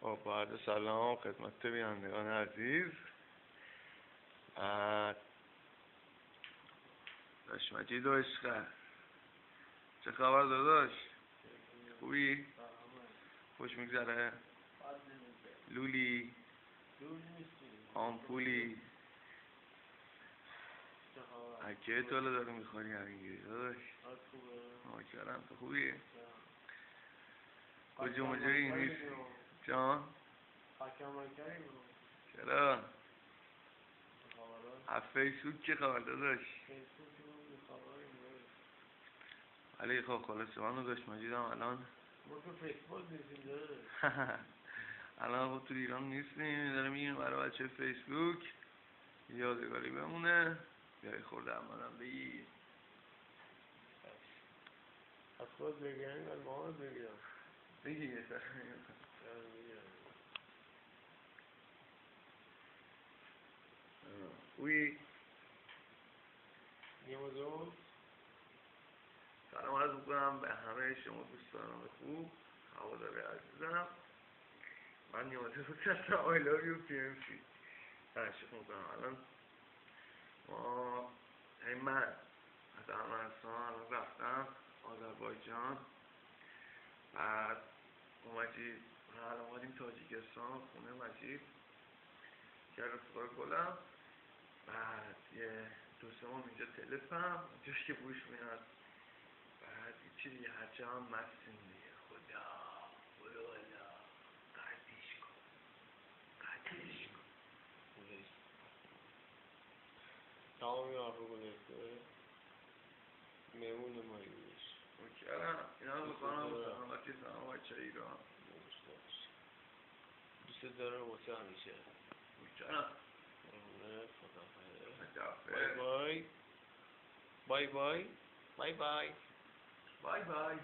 خب با عرض سلام خدمت بینندگان عزیز. داش مجید و عشقه، چه خبر داداش؟ خوبی؟ خوش میگذره؟ لولی؟ آمپولی؟ اکه توله داره میخوری همینگیری داداش؟ ماکرم. تو خوبی؟ کجا مجایی نیست؟ جان؟ چرا؟ از فیسبوک چه خبر داداش؟ ولی خب خلاصه من و داش مجیدم الان الان خب تو ایران نیستیم، داره میگیم برای بچه فیسبوک یادگاری بمونه. بیایی خورده همانم بگی از خود بگیرم از محمد بگیرم بگی یه خوبی؟ نیمازون سلام عرض میکنم به همه شما دوستان خوب، هوادار عزیزم. من نیمازون هستم. I love you PMC. تشکر میکنم. الان ما من از ارمنستان الان رفتم آذربایجان، بعد اومدیم تاجیکستان خونه مجید که رفقای گلم، بعد یه دو سه ماه اینجا تلفم اینجاش که بوش میاد، بعد یه چی دیگه هرچه هم مستیم دیگه. خدا قدیش کن تمامی آفو گذاشته میمون مایونش مکرم. اینا رو بکنم سلامتی تمام بچه ایران. دوست داره واسه همیشه. مکرم. بای بای بای بای بای بای بای بای.